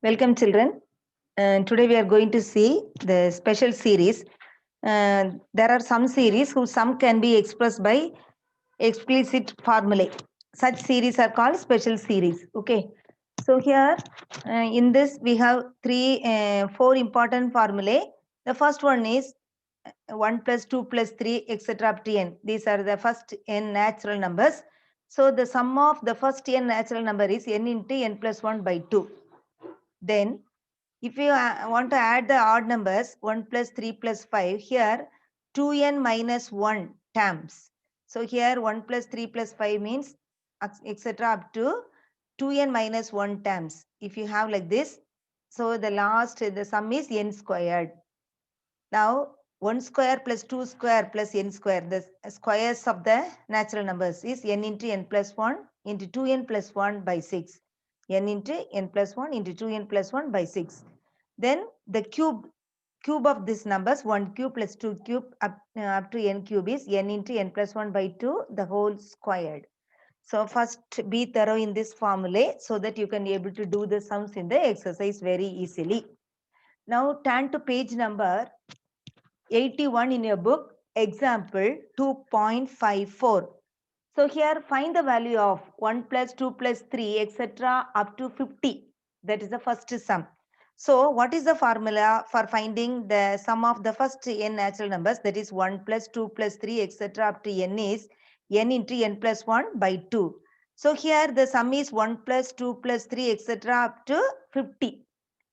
Welcome, children. Today we are going to see the special series. There are some series whose sum can be expressed by explicit formulae. Such series are called special series. Okay. So here in this we have four important formulae. The first one is 1 plus 2 plus 3 etc. up to n. These are the first n natural numbers. So the sum of the first n natural number is n into n plus 1 by 2. Then if you want to add the odd numbers 1 plus 3 plus 5, here 2n minus 1 terms. So here 1 plus 3 plus 5 means etc. up to 2n minus 1 terms. If you have like this, so the sum is n squared. Now 1 square plus 2 square plus n square, the squares of the natural numbers is n into n plus 1 into 2n plus 1 by 6. n into n plus 1 into 2n plus 1 by 6. Then the cube of these numbers 1 cube plus 2 cube up to n cube is n into n plus 1 by 2 the whole squared. So first be thorough in this formula so that you can be able to do the sums in the exercise very easily. Now turn to page number 81 in your book, example 2.54. So here find the value of 1 plus 2 plus 3 etc. up to 50. That is the first sum. So what is the formula for finding the sum of the first n natural numbers, that is 1 plus 2 plus 3 etc. up to n is n into n plus 1 by 2. So here the sum is 1 plus 2 plus 3 etc. up to 50.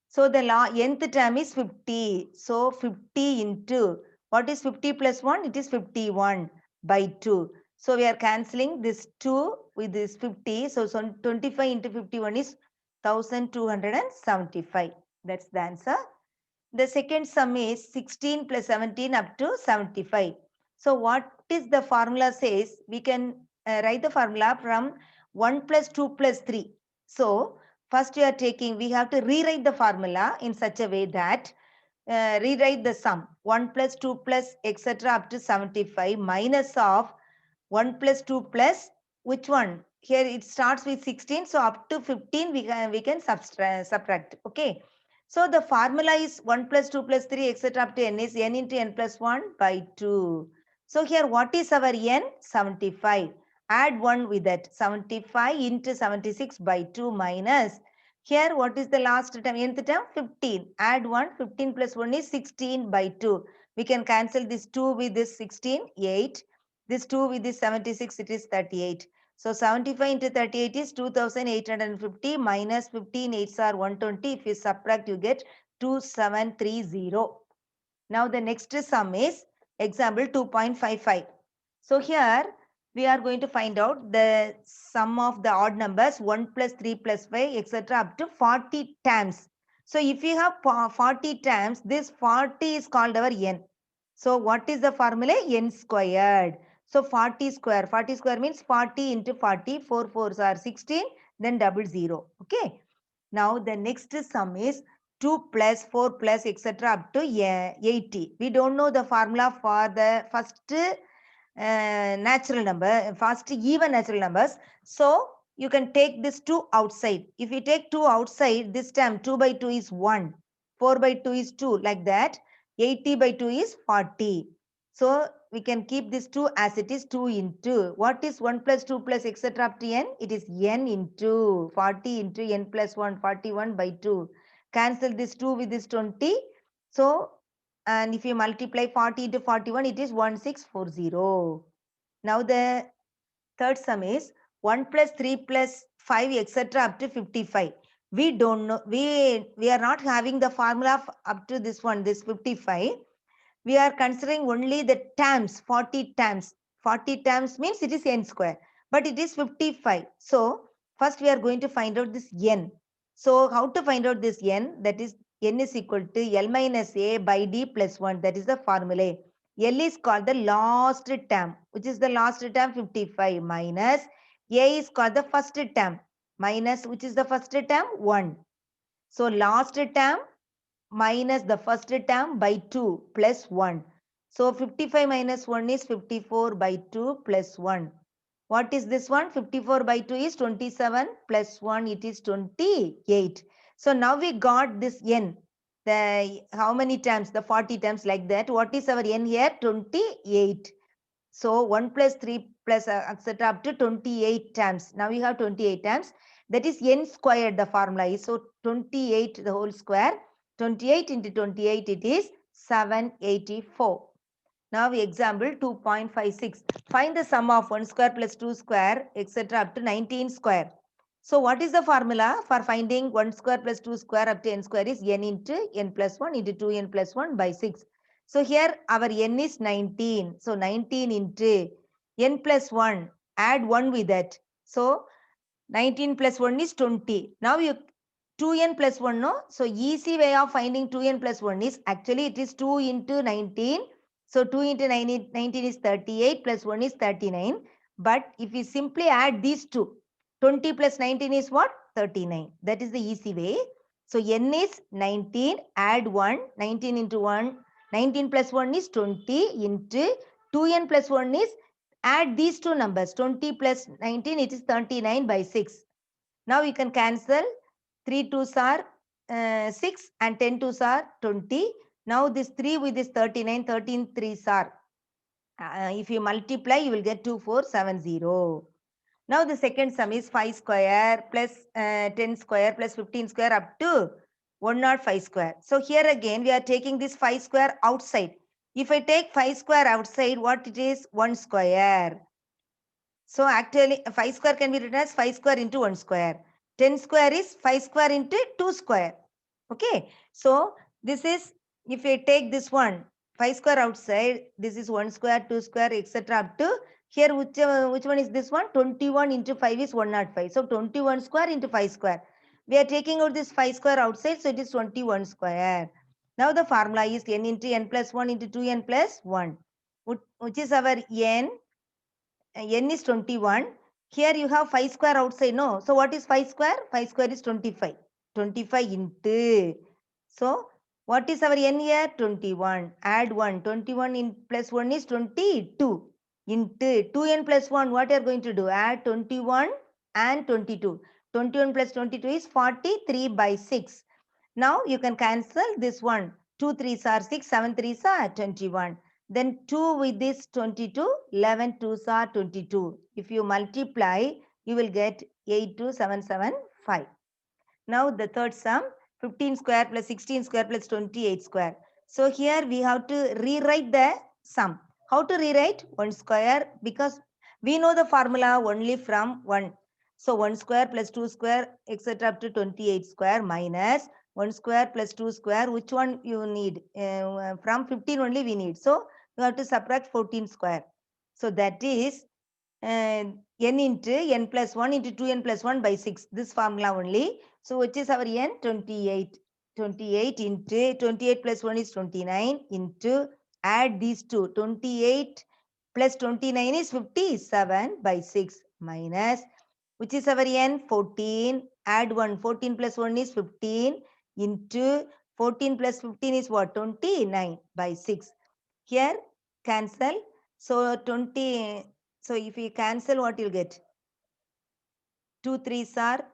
So the nth term is 50. So 50 into, what is 50 plus 1? It is 51 by 2. So we are cancelling this 2 with this 50. So 25 into 51 is 1275. That's the answer. The second sum is 16 plus 17 up to 75. So what is the formula says? We can write the formula from 1 plus 2 plus 3. So first we have to rewrite the formula in such a way that rewrite the sum 1 plus 2 plus etc. up to 75 minus of 1 plus 2 plus which one? Here it starts with 16. So up to 15 we can subtract. Okay. So the formula is 1 plus 2 plus 3 etc. up to n is n into n plus 1 by 2. So here what is our n? 75. Add 1 with that. 75 into 76 by 2 minus. Here what is the last term? Nth term 15. Add 1. 15 plus 1 is 16 by 2. We can cancel this 2 with this 16. 8. This 2 with this 76, it is 38. So 75 into 38 is 2850 minus 15 8s are 120. If you subtract, you get 2730. Now the next sum is example 2.55. So here we are going to find out the sum of the odd numbers 1 plus 3 plus 5 etc. up to 40 times. So if you have 40 times, this 40 is called our n. So what is the formula? N squared. So 40 square. 40 square means 40 into 40. 4 4s are 16. Then double 0. Okay. Now the next sum is 2 plus 4 plus etc. up to 80. We don't know the formula for the first natural number, first even natural numbers. So you can take this 2 outside. If you take 2 outside, this time 2 by 2 is 1. 4 by 2 is 2, like that. 80 by 2 is 40. So we can keep this 2 as it is 2 into. What is 1 plus 2 plus etc. up to n? It is n into 40 into n plus 1, 41 by 2. Cancel this 2 with this 20. So, and if you multiply 40 into 41, it is 1640. Now the third sum is 1 plus 3 plus 5 etc. up to 55. We don't know, we are not having the formula up to this one, this 55. We are considering only the terms, 40 terms. 40 terms means it is n square, but it is 55. So first we are going to find out this n. So how to find out this n? That is n is equal to L minus A by D plus 1. That is the formula. L is called the last term, which is the last term 55 minus A is called the first term minus which is the first term 1. So last term minus the first term by 2 plus 1. So 55 minus 1 is 54 by 2 plus 1. What is this one? 54 by 2 is 27 plus 1, it is 28. So now we got this n. The how many times? The 40 times like that. What is our n here? 28. So 1 plus 3 plus etc. up to 28 times. Now we have 28 times. That is n squared, the formula is. So 28 the whole square. 28 into 28, it is 784. Now example 2.56. Find the sum of 1 square plus 2 square etc. up to 19 square. So what is the formula for finding 1 square plus 2 square up to n square is n into n plus 1 into 2n plus 1 by 6. So here our n is 19. So 19 into n plus 1. Add 1 with that. So 19 plus 1 is 20. Now you 2n plus 1, no? So easy way of finding 2n plus 1 is actually it is 2 into 19. So 2 into 19 is 38 plus 1 is 39. But if we simply add these two, 20 plus 19 is what? 39. That is the easy way. So n is 19, add 1, 19 into 1, 19 plus 1 is 20 into 2n plus 1 is, add these two numbers, 20 plus 19, it is 39 by 6. Now you can cancel, 3 2s are 6 and 10 2s are 20. Now this 3 with this 39, 13 3s are, if you multiply, you will get 2470. Now the second sum is 5 square plus 10 square plus 15 square up to 105 square. So here again, we are taking this 5 square outside. If I take 5 square outside, what it is? 1 square. So actually 5 square can be written as 5 square into 1 square. 10 square is 5 square into 2 square. Okay. So this is, if I take this one, 5 square outside, this is 1 square, 2 square, etc. up to here, which one is this one? 21 into 5 is 105. So 21 square into 5 square. We are taking out this 5 square outside, so it is 21 square. Now the formula is n into n plus 1 into 2n plus 1, which is our n. N is 21. Here you have 5 square outside, no? So what is 5 square? 5 square is 25. 25 into. So what is our n here? 21. Add 1. 21 in plus 1 is 22. Into 2n plus 1, what are you going to do? Add 21 and 22. 21 plus 22 is 43 by 6. Now you can cancel this one. 2 3s are 6, 7 3s are 21. Then 2 with this 22, 11 2s are 22. If you multiply, you will get 82775. Now the third sum, 15 square plus 16 square plus 28 square. So here we have to rewrite the sum. How to rewrite? 1 square, because we know the formula only from 1. So 1 square plus 2 square, etc. up to 28 square minus 1 square plus 2 square. Which one you need? From 15 only we need. So you have to subtract 14 square. So that is n into n plus 1 into 2n plus 1 by 6. This formula only. So which is our n? 28. 28 into 28 plus 1 is 29 into, add these two. 28 plus 29 is 57 by 6 minus, which is our n? 14. Add 1. 14 plus 1 is 15 into 14 plus 15 is what? 29 by 6. Here cancel. So 20. So if you cancel, what you'll get? 2 3s are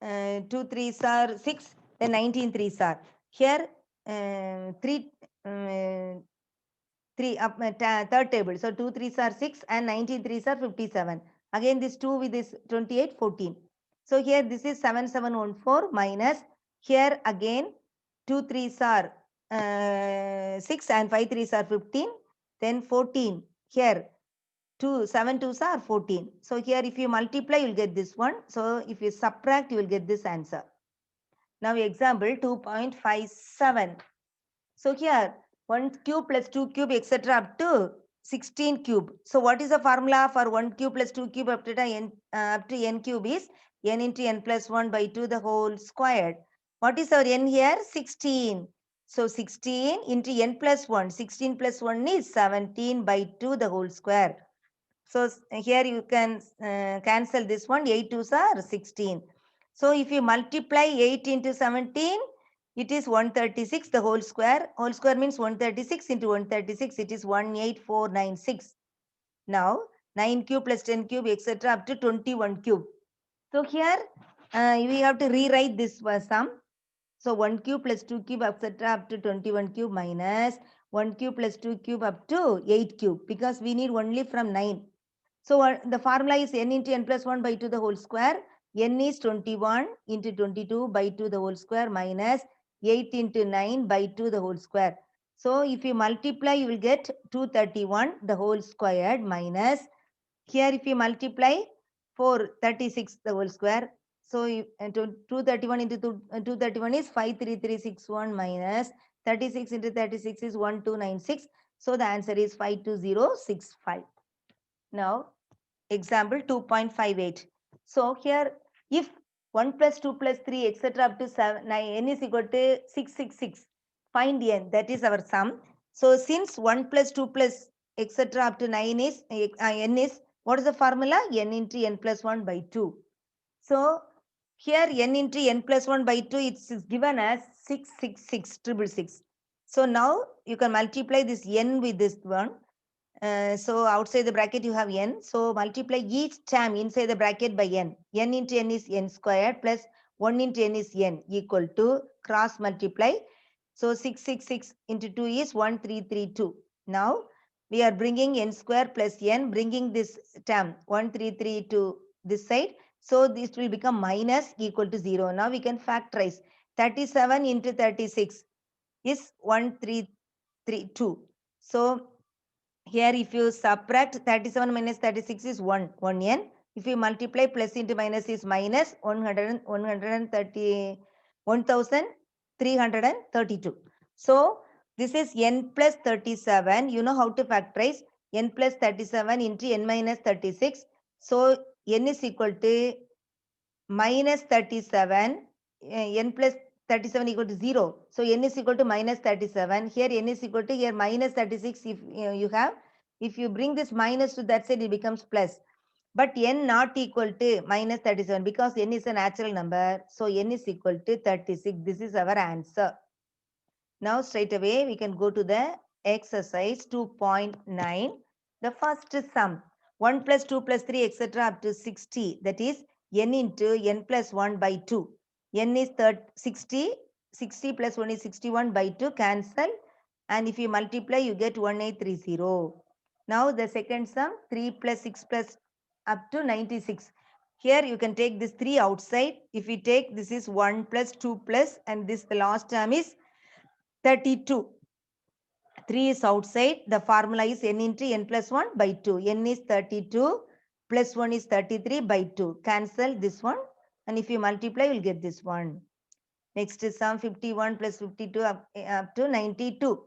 2 3s are 6. Then 19 3s are here. 3 3 up third table. So 2 3s are 6 and 19 3s are 57. Again this 2 with this 28 14. So here this is 7714 minus, here again 2 3s are 6 and 5 3s are 15. Then 14 here. 2 7 2s are 14. So here if you multiply, you will get this one. So if you subtract, you will get this answer. Now example 2.57. So here 1 cube plus 2 cube etc. up to 16 cube. So what is the formula for 1 cube plus 2 cube up to n cube is n into n plus 1 by 2 the whole squared. What is our n here? 16. So 16 into n plus 1. 16 plus 1 is 17 by 2 the whole square. So here you can cancel this one. 8 2s are 16. So if you multiply 8 into 17, it is 136 the whole square. Whole square means 136 into 136. It is 18496. Now 9 cube plus 10 cube etc. up to 21 cube. So here we have to rewrite this sum. So 1 cube plus 2 cube etc. up to 21 cube minus 1 cube plus 2 cube up to 8 cube, because we need only from 9. So the formula is n into n plus 1 by 2 the whole square. N is 21 into 22 by 2 the whole square minus 8 into 9 by 2 the whole square. So if you multiply, you will get 231 the whole squared minus, here if you multiply 436 the whole square. So 231 into 231 is 53361 minus 36 into 36 is 1296. So the answer is 52065. Now example 2.58. So here if 1 plus 2 plus 3 etc. up to 7, 9, n is equal to 666. Find n, that is our sum. So since 1 plus 2 plus etc. up to 9 is n is, what is the formula? N into n plus 1 by 2. So here n into n plus 1 by 2, it's given as 666. So now you can multiply this n with this one. So outside the bracket you have n. So multiply each term inside the bracket by n. N into n is n squared plus 1 into n is n equal to cross multiply. So 666 into 2 is 1332. Now we are bringing n square plus n, bringing this term 133 to this side. So this will become minus equal to 0. Now we can factorize. 37 into 36 is 1332. So here if you subtract 37 minus 36 is 1 n. If you multiply plus into minus is minus 1332. So this is n plus 37. You know how to factorize n plus 37 into n minus 36. So n is equal to minus 37, n plus 37 equal to 0. So n is equal to minus 37. Here n is equal to, here minus 36 if you have. If you bring this minus to that side, it becomes plus. But n not equal to minus 37 because n is a natural number. So n is equal to 36. This is our answer. Now straight away we can go to the exercise 2.9. The first sum 1 plus 2 plus 3 etc. up to 60, that is n into n plus 1 by 2. N is 60, 60 plus 1 is 61 by 2, cancel, and if you multiply you get 1830. Now the second sum 3 plus 6 plus up to 96. Here you can take this 3 outside. If we take, this is 1 plus 2 plus, and this the last term is 32. 3 is outside. The formula is n into n plus 1 by 2. N is 32 plus 1 is 33 by 2. Cancel this one. And if you multiply, you will get this one. Next is sum 51 plus 52 up to 92.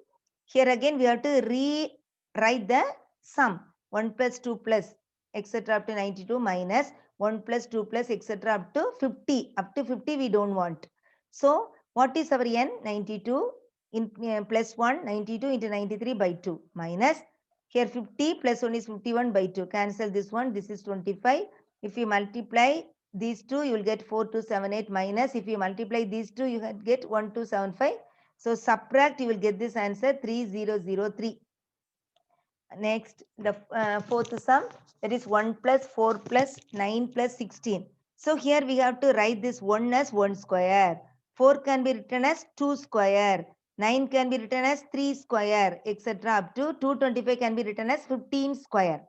Here again, we have to rewrite the sum. 1 plus 2 plus etc. up to 92 minus 1 plus 2 plus etc. up to 50. Up to 50 we don't want. So what is our n? 92 in plus 1, 92 into 93 by 2 minus, here 50 plus 1 is 51 by 2. Cancel this one. This is 25. If you multiply these two, you will get 4278 minus. If you multiply these two, you get 1275. So subtract, you will get this answer 3003. Next, the fourth sum, that is 1 plus 4 plus 9 plus 16. So here we have to write this 1 as 1 square. 4 can be written as 2 square. 9 can be written as 3 square, etc. up to 225 can be written as 15 square.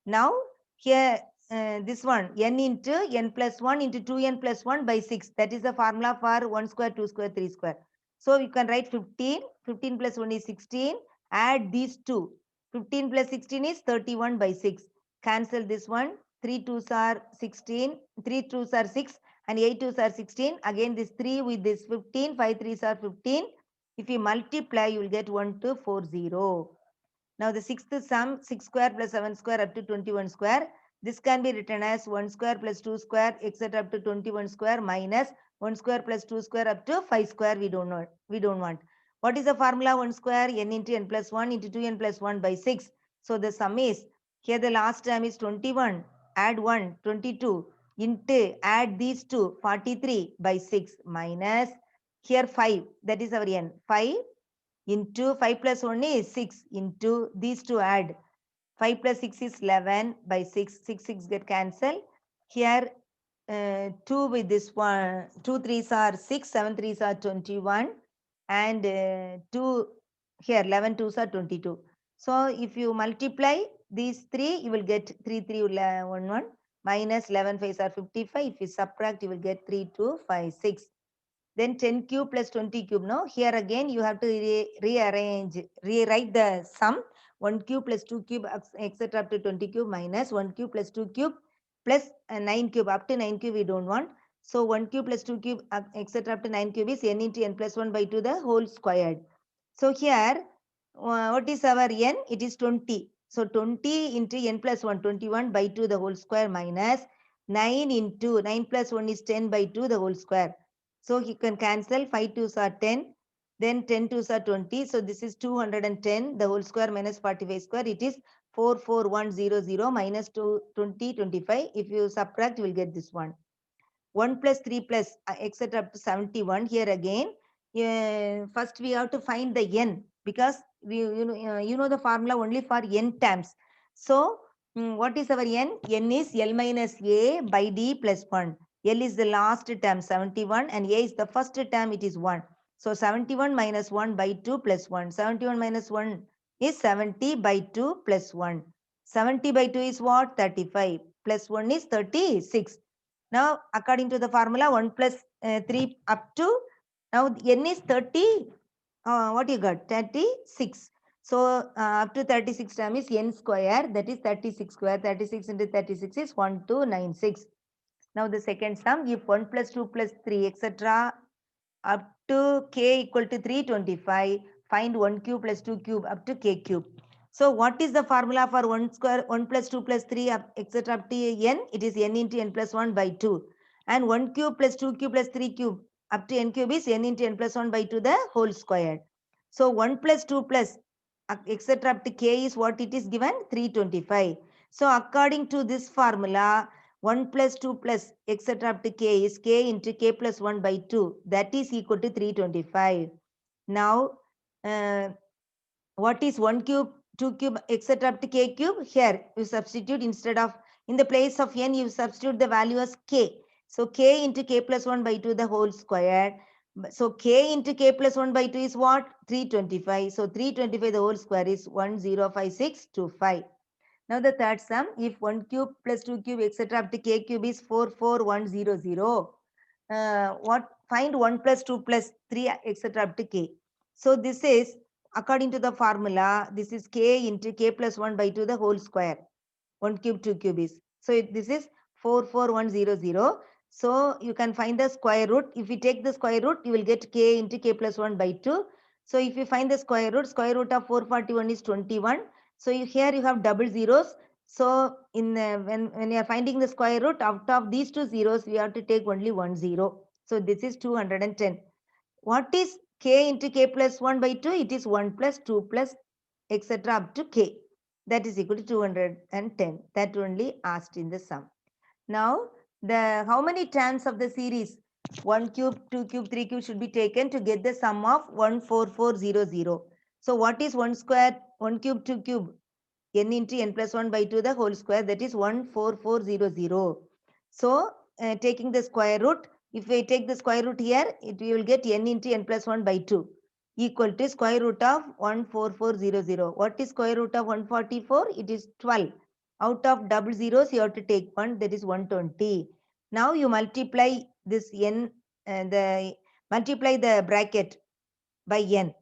Now here this one, n into n plus 1 into 2n plus 1 by 6. That is the formula for 1 square, 2 square, 3 square. So you can write 15. 15 plus 1 is 16. Add these two. 15 plus 16 is 31 by 6. Cancel this one. 3 2s are 16. 3 2s are 6. And 8 2s are 16. Again this 3 with this 15. 5 3s are 15. If you multiply, you will get 1240. Now the sixth sum, 6 square plus 7 square up to 21 square. This can be written as 1 square plus 2 square etc. up to 21 square minus 1 square plus 2 square up to 5 square. We don't know. We don't want. What is the formula? 1 square n into n plus 1 into 2n plus 1 by 6. So the sum is, here the last term is 21. Add 1, 22 into, add these two, 43 by 6 minus, here 5. That is our n. 5 into 5 plus 1 is 6 into these two add. 5 plus 6 is 11 by 6. 6 get cancelled. Here 2 with this one, 2 3s are 6, 7 3s are 21, and 2 here, 11 2s are 22. So if you multiply these three, you will get 3 3 1 1 minus 11 5s are 55. If you subtract, you will get 3 2 5 6. Then 10 cube plus 20 cube. No, here again you have to rewrite the sum. 1 cube plus 2 cube, etc. up to 20 cube minus 1 cube plus 2 cube plus 9 cube. Up to 9 cube we don't want. So 1 cube plus 2 cube, etc. up to 9 cube is n into n plus 1 by 2 the whole squared. So here, what is our n? It is 20. So 20 into n plus 1, 21 by 2 the whole square minus 9 into 9 plus 1 is 10 by 2 the whole square. So he can cancel 5 2s are 10, then 10 2s are 20. So this is 210, the whole square minus 45 square. It is 44100 minus 20 25. If you subtract, you will get this one. 1 plus 3 plus etc. up to 71. Here again, first we have to find the n, because you know the formula only for n terms. So what is our n? N is L minus A by D plus 1. L is the last term 71 and A is the first term, it is 1. So 71 minus 1 by 2 plus 1. 71 minus 1 is 70 by 2 plus 1. 70 by 2 is what? 35 plus 1 is 36. Now, according to the formula, 1 plus 3 up to, now n is 30, what you got? 36. So, up to 36 term is n square, that is 36 square. 36 into 36 is 1296. Now, the second sum, if 1 plus 2 plus 3, etc. up to k equal to 325, find 1 cube plus 2 cube up to k cube. So what is the formula for 1 square, 1 plus 2 plus 3, etc. up to n? It is n into n plus 1 by 2. And 1 cube plus 2 cube plus 3 cube up to n cube is n into n plus 1 by 2 the whole square. So 1 plus 2 plus etc. up to k is what it is given? 325. So according to this formula, 1 plus 2 plus etc. up to k is k into k plus 1 by 2. That is equal to 325. Now, what is 1 cube, 2 cube, etc. up to k cube? Here, you substitute instead of, in the place of n, you substitute the value as k. So k into k plus 1 by 2 the whole square. So k into k plus 1 by 2 is what? 325. So 325 the whole square is 105625. Now the third sum, if 1 cube plus 2 cube, etc. up to k cube is 44100. Find 1 plus 2 plus 3, etc. up to k. So this is, according to the formula, this is k into k plus 1 by 2 the whole square. 1 cube, 2 cube is. So this is 44100. So you can find the square root. If you take the square root, you will get k into k plus 1 by 2. So if you find the square root of 441 is 21. So here you have double zeros. So in when you are finding the square root, out of these two zeros, we have to take only 1 0. So this is 210. What is k into k plus 1 by 2? It is 1 plus 2 plus etc. up to k. That is equal to 210. That only asked in the sum. Now, how many terms of the series 1 cube, 2 cube, 3 cube should be taken to get the sum of 14400? So what is 1 square, 1 cube, 2 cube? N into n plus 1 by 2 the whole square, that is 14400. So taking the square root, if we take the square root here, we will get n into n plus 1 by 2 equal to square root of 14400. What is square root of 144? It is 12. Out of double zeros, you have to take one, that is 120. Now you multiply this n, multiply the bracket by n.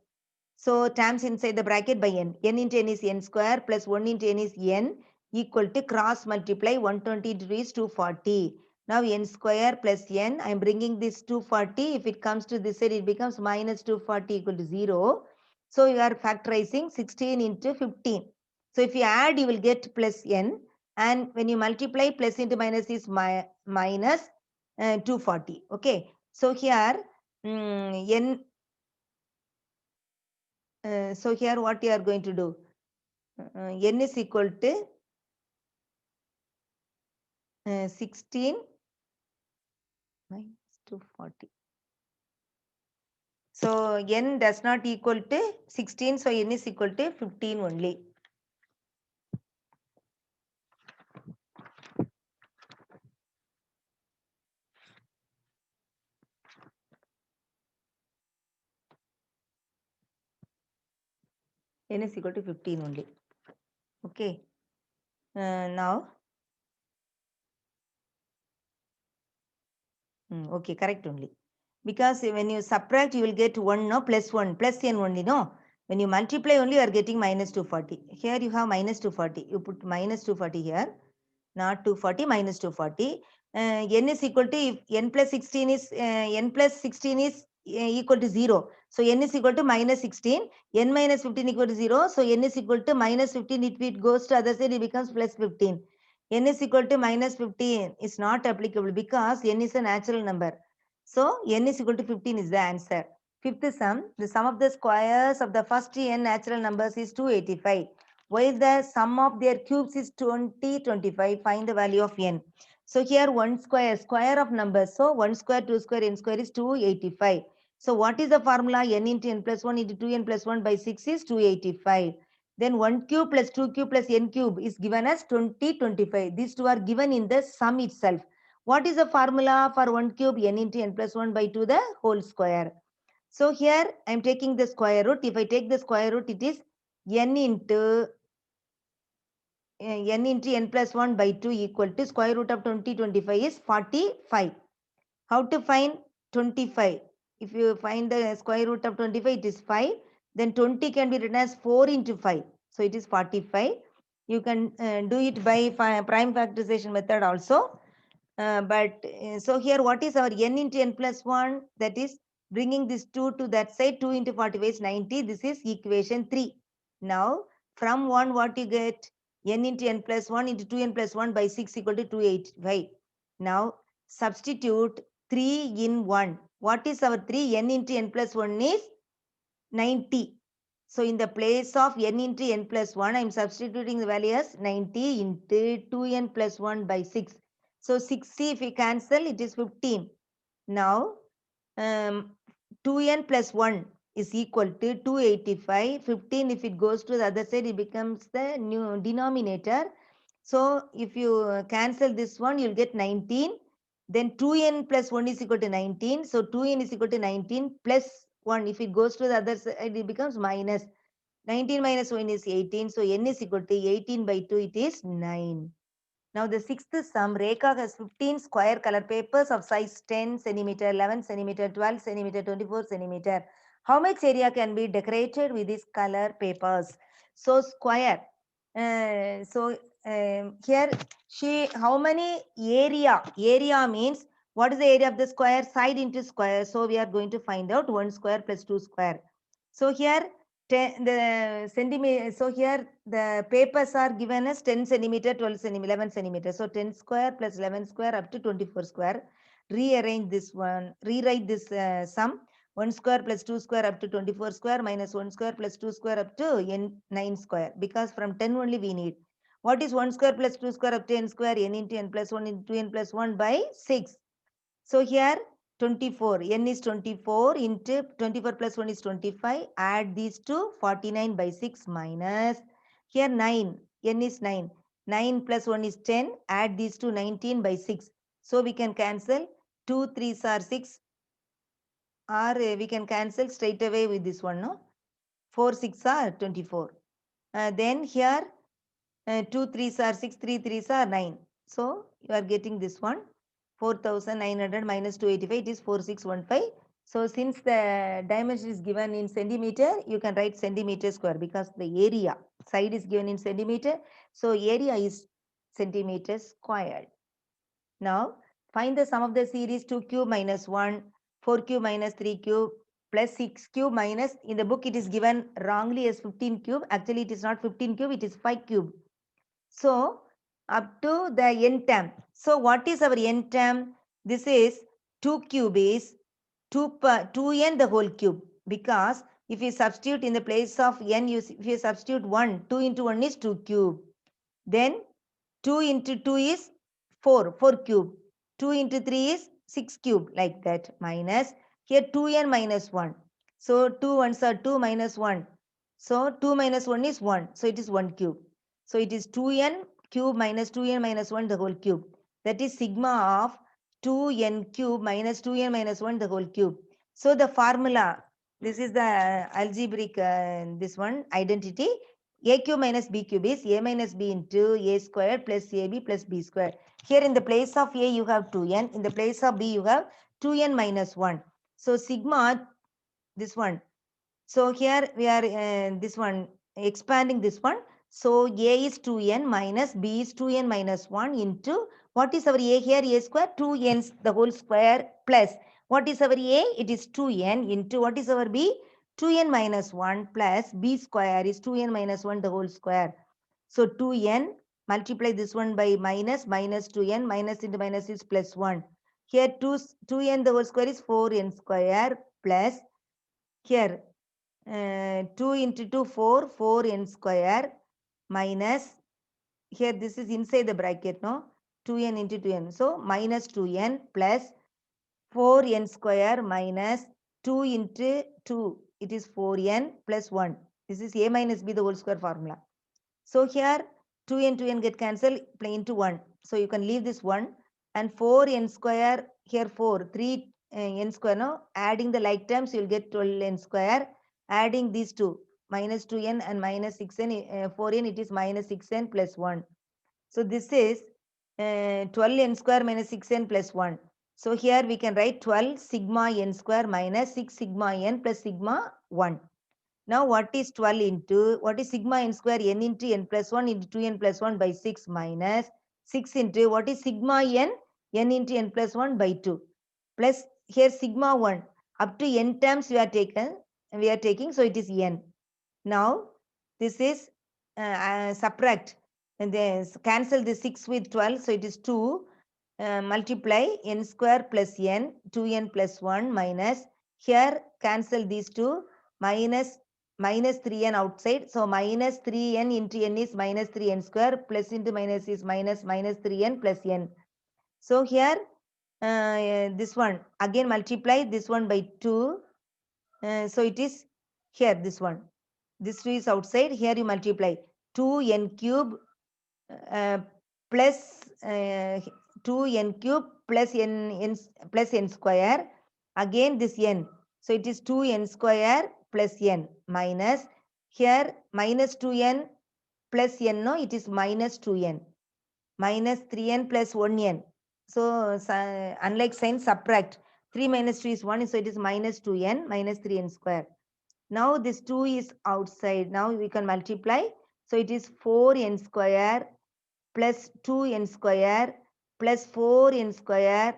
So terms inside the bracket by n. N into n is n square plus 1 into n is n equal to cross multiply 120 degrees 240. Now n square plus n, I am bringing this 240. If it comes to this side, it becomes minus 240 equal to 0. So you are factorizing 16 into 15. So if you add, you will get plus n. And when you multiply, plus into minus is minus 240. Okay. So here n. So here what you are going to do? N is equal to 16 minus 240. So n does not equal to 16. So n is equal to 15 only. n is equal to 15 only. Okay. Now, okay, correct only. Because when you subtract, you will get 1, no, plus 1, plus n only, no. When you multiply only, you are getting minus 240. Here you have minus 240. You put minus 240 here. Not 240, minus 240. N is equal to, if n plus 16 is, n plus 16 is equal to 0. So n is equal to minus 16. N minus 15 equal to 0. So n is equal to minus 15. If it goes to other side, it becomes plus 15. N is equal to minus 15 is not applicable because n is a natural number. So n is equal to 15 is the answer. Fifth sum, the sum of the squares of the first n natural numbers is 285. While the sum of their cubes is 20, 25, find the value of n. So here one square of numbers. So 1 square, 2 square, n square is 285. So what is the formula? N into n plus 1 into 2n plus 1 by 6 is 285. Then 1 cube plus 2 cube plus n cube is given as 20, 25. These two are given in the sum itself. What is the formula for 1 cube? N into n plus 1 by 2 the whole square. So here I am taking the square root. If I take the square root, it is n into n plus 1 by 2 equal to square root of 20, 25 is 45. How to find 25? If you find the square root of 25, it is 5. Then 20 can be written as 4 into 5. So it is 45. You can do it by prime factorization method also. So here what is our n into n plus 1? That is bringing this 2 to that side. 2 into 45 is 90. This is equation 3. Now from 1 what you get? N into n plus 1 into 2n plus 1 by 6 equal to 285. Now substitute 3 in 1. What is our 3? N into n plus 1 is 90. So in the place of n into n plus 1, I am substituting the value as 90 into 2n plus 1 by 6. So 60 if we cancel, it is 15. Now 2n plus 1 is equal to 285. 15 if it goes to the other side, it becomes the new denominator. So if you cancel this one, you'll get 19. Then 2n plus 1 is equal to 19. So 2n is equal to 19 plus 1. If it goes to the other side, it becomes minus. 19 minus 1 is 18. So n is equal to 18 by 2, it is 9. Now the sixth sum, Rekha has 15 square color papers of size 10 centimeter, 11 centimeter, 12 centimeter, 24 centimeter. How much area can be decorated with these color papers? So square. Here how many area? Area means what is the area of the square? Side into square. So we are going to find out 1 square plus 2 square. So here the centimeter. So here the papers are given as 10 centimeter, 12 centimeter, 11 centimeter. So 10 square plus 11 square up to 24 square. Rearrange this one, rewrite this sum. 1 square plus 2 square up to 24 square minus 1 square plus 2 square up to n 9 square, because from 10 only we need. What is 1 square plus 2 square up to n square? N into n plus 1 into n plus 1 by 6. So here 24, n is 24 into 24 plus 1 is 25. Add these two, 49 by 6 minus. Here 9, n is 9. 9 plus 1 is 10. Add these two, 19 by 6. So we can cancel 2 3s are 6, or we can cancel straight away with this one, no? 4 6 are 24. Then here 2 3s are 6, 3 3s are 9. So you are getting this one. 4900 minus 285, it is 4615. So since the dimension is given in centimeter, you can write centimeter square, because the area side is given in centimeter. So area is centimeter squared. Now find the sum of the series 2 cube minus 1, 4 cube minus 3 cube plus 6 cube minus, in the book it is given wrongly as 15 cube. Actually it is not 15 cube, it is 5 cube. So up to the n term. So what is our n term? This is 2 cube is 2n the whole cube, because if you substitute in the place of n, if you substitute 1, 2 into 1 is 2 cube. Then 2 into 2 is 4 cube. 2 into 3 is 6 cube, like that, minus. Here 2n minus 1. So 2 ones are 2 minus 1. So 2 minus 1 is 1. So it is 1 cube. So it is 2n cube minus 2n minus 1 the whole cube. That is sigma of 2n cube minus 2n minus 1 the whole cube. So the formula This is the algebraic, this one identity. A cube minus B cube is A minus B into A square plus AB plus B square. Here in the place of A, you have 2n. In the place of B, you have 2n minus 1. So sigma, this one. So here we are, this one, expanding this one. So A is 2n minus B is 2n minus 1 into, what is our A here? A square, 2n the whole square plus, what is our A? It is 2n into, what is our B? 2n minus 1 plus B square is 2n minus 1 the whole square. So 2n, multiply this one by minus 2n, minus into minus is plus 1. Here 2n the whole square is 4n square plus, here 2 into 2, 4, 4n square minus, here this is inside the bracket, no? 2n into 2n. So minus 2n plus 4n square minus 2 into 2. It is 4n plus 1. This is A minus B the whole square formula. So here 2n get cancelled, play into 1. So you can leave this 1 and 4n square, here 4, 3 n square, no? Adding the like terms, you will get 12n square. Adding these two, minus 2n and minus 6n, 4n, it is minus 6n plus 1. So this is 12n square minus 6n plus 1. So here we can write 12 sigma n square minus 6 sigma n plus sigma 1. Now what is 12 into, what is sigma n square? N into n plus 1 into 2n plus 1 by 6 minus 6 into, what is sigma n? N into n plus 1 by 2. Plus here sigma 1. Up to n terms we are taking, so it is n. Now this is subtract, and then cancel the 6 with 12, so it is 2. Multiply n square plus n, 2n plus 1 minus, here cancel these two, minus 3n outside, so minus 3n into n is minus 3n square, plus into minus is minus 3n plus n. So here this one again multiply this one by 2, so it is here this one, this 2 is outside, here you multiply 2n cube plus 2n cube plus n plus n square, again this n, so it is 2n square plus n minus, here minus 2n plus n, no, it is minus 2n minus 3n plus 1n. So unlike sign, subtract, 3 minus 2 is 1, so it is minus 2n minus 3n square. Now this 2 is outside, now we can multiply, so it is 4n square plus 2n square plus 4n square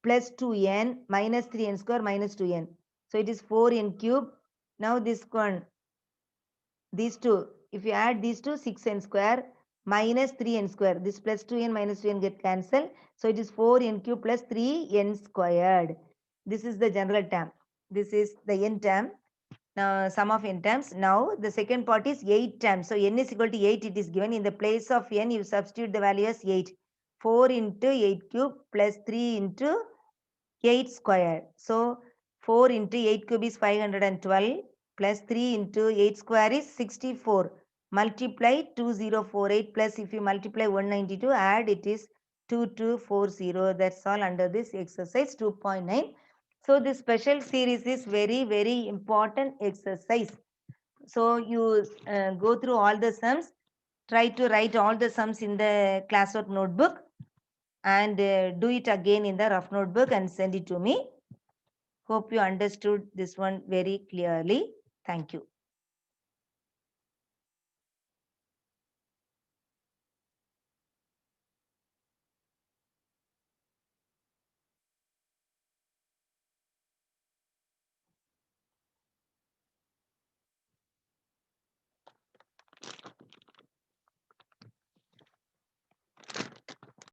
plus 2n minus 3n square minus 2n. So it is 4n cube. Now this one, these two, if you add these two, 6n square minus 3n square. This plus 2n minus 2n get cancelled. So it is 4n cube plus 3n squared. This is the general term. This is the n term. Now sum of n terms. Now the second part is 8 terms. So n is equal to 8, it is given. In the place of n, you substitute the value as 8. 4 into 8 cube plus 3 into 8 square. So 4 into 8 cube is 512 plus 3 into 8 square is 64. Multiply 2048 plus, if you multiply 192, add, it is 2240. That's all under this exercise 2.9. So this special series is very, very important exercise. So you go through all the sums, try to write all the sums in the classwork notebook, and do it again in the rough notebook and send it to me. Hope you understood this one very clearly. Thank you.